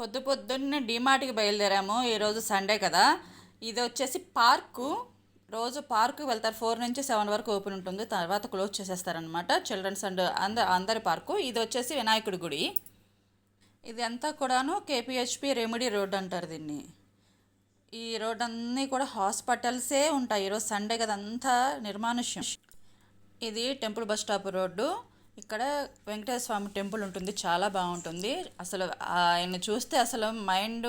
పొద్దున్నే డీమార్ట్కి బయలుదేరాము. ఈరోజు సండే కదా. ఇది వచ్చేసి పార్కు. రోజు పార్కు వెళ్తారు. 4 నుంచి 7 వరకు ఓపెన్ ఉంటుంది, తర్వాత క్లోజ్ చేసేస్తారనమాట. చిల్డ్రన్స్ అండ్ అందరి పార్కు. ఇది వచ్చేసి వినాయకుడి గుడి. ఇది అంతా కూడాను కేపీహెచ్పి రెమెడీ రోడ్ అంటారు దీన్ని. ఈ రోడ్ అన్నీ కూడా హాస్పిటల్సే ఉంటాయి. ఈరోజు సండే కదా, అంతా నిర్మానుష్యం. ఇది టెంపుల్ బస్ స్టాప్ రోడ్డు. ఇక్కడ వెంకటేశ్వర స్వామి టెంపుల్ ఉంటుంది, చాలా బాగుంటుంది. అసలు ఆయన చూస్తే అసలు మైండ్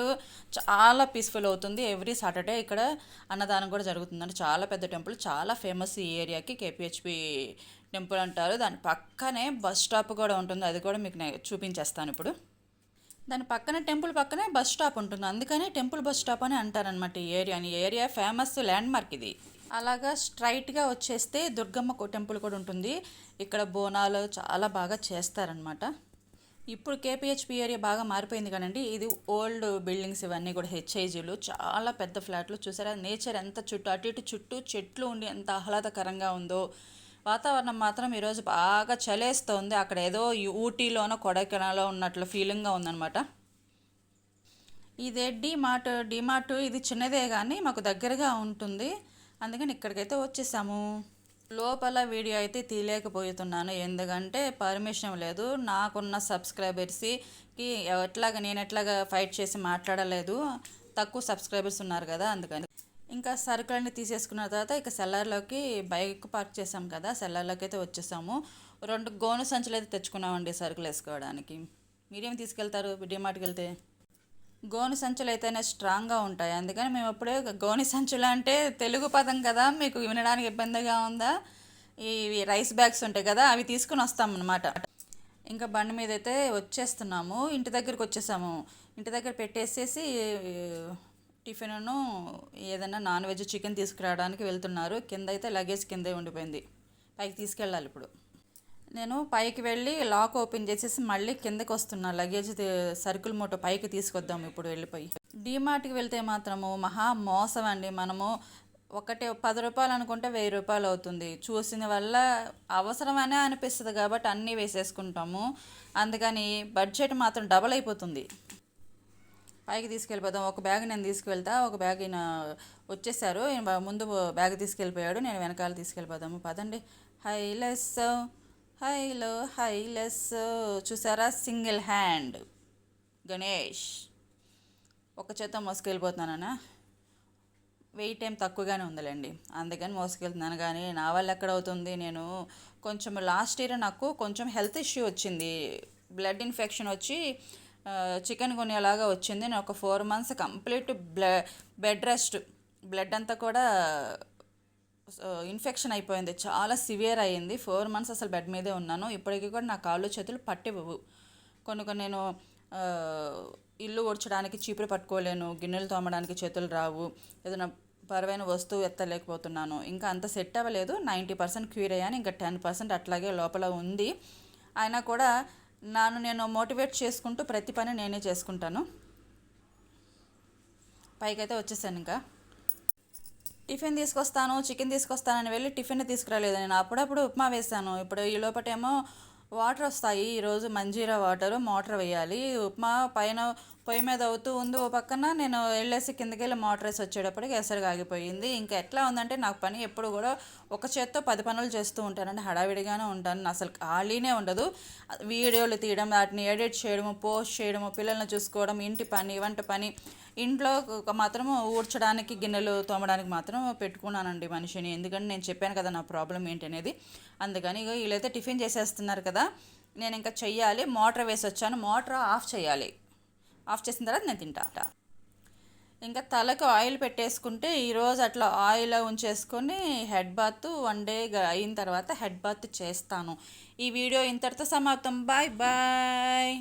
చాలా పీస్ఫుల్ అవుతుంది. ఎవ్రీ సాటర్డే ఇక్కడ అన్నదానం కూడా జరుగుతుందండి. చాలా పెద్ద టెంపుల్, చాలా ఫేమస్ ఈ ఏరియాకి. కేపీహెచ్పి టెంపుల్ అంటారు. దాని పక్కనే బస్ స్టాప్ కూడా ఉంటుంది, అది కూడా మీకు నేను చూపించేస్తాను ఇప్పుడు. దాని పక్కనే టెంపుల్ పక్కనే బస్ స్టాప్ ఉంటుంది, అందుకని టెంపుల్ బస్ స్టాప్ అని అంటారనమాట ఈ ఏరియాని. ఈ ఏరియా ఫేమస్ ల్యాండ్ మార్క్ ఇది. అలాగా స్ట్రైట్గా వచ్చేస్తే దుర్గమ్మ టెంపుల్ కూడా ఉంటుంది. ఇక్కడ బోనాలు చాలా బాగా చేస్తారనమాట. ఇప్పుడు కేపీహెచ్పి ఏరియా బాగా మారిపోయింది కానండి. ఇది ఓల్డ్ బిల్డింగ్స్, ఇవన్నీ కూడా హెచ్ఐజీలు, చాలా పెద్ద ఫ్లాట్లు. చూసారా నేచర్ ఎంత అటు ఇటు చుట్టూ చెట్లు ఉండి ఎంత ఆహ్లాదకరంగా ఉందో. వాతావరణం మాత్రం ఈరోజు బాగా చలేస్తుంది. అక్కడ ఏదో ఊటీలోనో కొడైకెనాల్లో ఉన్నట్లు ఫీలింగ్గా ఉందన్నమాట. ఇదే డీమార్ట్ ఇది చిన్నదే కానీ మాకు దగ్గరగా ఉంటుంది, అందుకని ఇక్కడికైతే వచ్చేసాము. లోపల వీడియో అయితే తీయలేకపోతున్నాను, ఎందుకంటే పర్మిషన్ లేదు. నాకున్న సబ్స్క్రైబర్స్కి నేను ఎట్లాగా ఫైట్ చేసి మాట్లాడలేదు. తక్కువ సబ్స్క్రైబర్స్ ఉన్నారు కదా, అందుకని. ఇంకా సరుకులన్నీ తీసేసుకున్న తర్వాత ఇక సెల్లర్లోకి బైక్ పార్క్ చేసాం కదా, సెల్లర్లోకి అయితే వచ్చేసాము. 2 గోను సంచులు అయితే తెచ్చుకున్నామండి సరుకులు వేసుకోవడానికి. మీరేం తీసుకెళ్తారు డిమార్ట్కి వెళ్తే? గోను సంచులు అయితేనే స్ట్రాంగ్గా ఉంటాయి, అందుకని మేము అప్పుడే గోని సంచులు అంటే తెలుగు పదం కదా, మీకు వినడానికి ఇబ్బందిగా ఉందా? ఇవి రైస్ బ్యాగ్స్ ఉంటాయి కదా, అవి తీసుకుని వస్తాం అన్నమాట. ఇంకా బండి మీద అయితే వచ్చేస్తున్నాము. ఇంటి దగ్గరికి వచ్చేసాము. ఇంటి దగ్గర పెట్టేసేసి టిఫిన్ను ఏదైనా నాన్ వెజ్ చికెన్ తీసుకురావడానికి వెళ్తున్నారు. కింద అయితే లగేజ్ కిందే ఉండిపోయింది, పైకి తీసుకెళ్ళాలి ఇప్పుడు. నేను పైకి వెళ్ళి లాక్ ఓపెన్ చేసేసి మళ్ళీ కిందకి వస్తున్నా. లగేజ్ సరుకుల మూట పైకి తీసుకొద్దాం ఇప్పుడు వెళ్ళిపోయి. డీమార్ట్కి వెళ్తే మాత్రము మహా మోసం అండి. మనము ఒకటి 10 రూపాయలు అనుకుంటే 1000 రూపాయలు అవుతుంది. చూసిన వల్ల అవసరమనే అనిపిస్తుంది కాబట్టి అన్నీ వేసేసుకుంటాము, అందుకని బడ్జెట్ మాత్రం డబల్ అయిపోతుంది. పైకి తీసుకెళ్ళిపోదాం. ఒక బ్యాగ్ నేను తీసుకువెళ్తా, ఒక బ్యాగ్ ఈయన వచ్చేసారు. ఈయన ముందు బ్యాగ్ తీసుకెళ్ళిపోయాడు, నేను వెనకాల తీసుకెళ్ళిపోదాము. పదండి. హైలెస్ చూసారా, సింగిల్ హ్యాండ్ గణేష్. ఒక చేత మోసుకెళ్ళిపోతున్నానా, వెయిట్ ఏం తక్కువగానే ఉందిలేండి, అందుకని మోసుకెళ్తున్నాను. కానీ నా వల్ల ఎక్కడ అవుతుంది. నేను కొంచెం లాస్ట్ ఇయర్ నాకు కొంచెం హెల్త్ ఇష్యూ వచ్చింది, బ్లడ్ ఇన్ఫెక్షన్ వచ్చి చికెన్ గున్యాలాగా వచ్చింది. నేను ఒక 4 months complete bed rest. Blood అంతా కూడా ఇన్ఫెక్షన్ అయిపోయింది, చాలా సివియర్ అయ్యింది. 4 months అసలు బెడ్ మీదే ఉన్నాను. ఇప్పటికీ కూడా నా కాళ్ళు చేతులు పట్టివ్వవు. కొన్ని నేను ఇల్లు ఊడ్చడానికి చీపురు పట్టుకోలేను, గిన్నెలు తోమడానికి చేతులు రావు, ఏదైనా బరువైన వస్తువు ఎత్తలేకపోతున్నాను. ఇంకా అంత సెట్ అవ్వలేదు. 90% క్యూర్ అయ్యాను, ఇంకా 10% అట్లాగే లోపల ఉంది. అయినా కూడా నేను మోటివేట్ చేసుకుంటూ ప్రతి పని నేనే చేసుకుంటాను. పైకైతే వచ్చేసాను. ఇంకా టిఫిన్ తీసుకొస్తాను, చికెన్ తీసుకొస్తానని వెళ్ళి టిఫిన్ తీసుకురాలేదు. నేను అప్పుడప్పుడు ఉప్మా వేసాను. ఇప్పుడు ఈ లోపటేమో వాటర్ వస్తాయి. ఈరోజు మంజీరా వాటర్ మోటార్ వేయాలి. ఉప్మా పైన పొయ్యి మీద అవుతూ ఉంది, ఓ పక్కన నేను వెళ్ళేసి కిందకి వెళ్ళి మోటార్ వేసి వచ్చేటప్పటికి ఎసరుగా ఆగిపోయింది. ఇంకా ఎట్లా ఉందంటే నాకు పని ఎప్పుడు కూడా ఒక చేత్తో 10 పనులు చేస్తూ ఉంటానండి, హడావిడిగానే ఉంటాను, అసలు ఖాళీనే ఉండదు. వీడియోలు తీయడం, వాటిని ఎడిట్ చేయడము, పోస్ట్ చేయడము, పిల్లల్ని చూసుకోవడం, ఇంటి పని, వంట పని, ఇంట్లో మాత్రము ఊడ్చడానికి గిన్నెలు తోమడానికి మాత్రం పెట్టుకున్నానండి మనిషిని. ఎందుకంటే నేను చెప్పాను కదా నా ప్రాబ్లం ఏంటనేది, అందుకని వీళ్ళైతే టిఫిన్ చేసేస్తున్నారు కదా, నేను ఇంకా చెయ్యాలి. మోటార్ వేసి వచ్చాను, మోటార్ ఆఫ్ చేయాలి. ఆఫ్ చేసిన తర్వాత నేను తింటా. ఇంకా తలకు ఆయిల్ పెట్టేసుకుంటే ఈరోజు అట్లా ఆయిల్ ఉంచేసుకొని హెడ్ బాత్ 1 day అయిన తర్వాత హెడ్ బాత్ చేస్తాను. ఈ వీడియో ఇంతటితో సమాప్తం. Bye bye.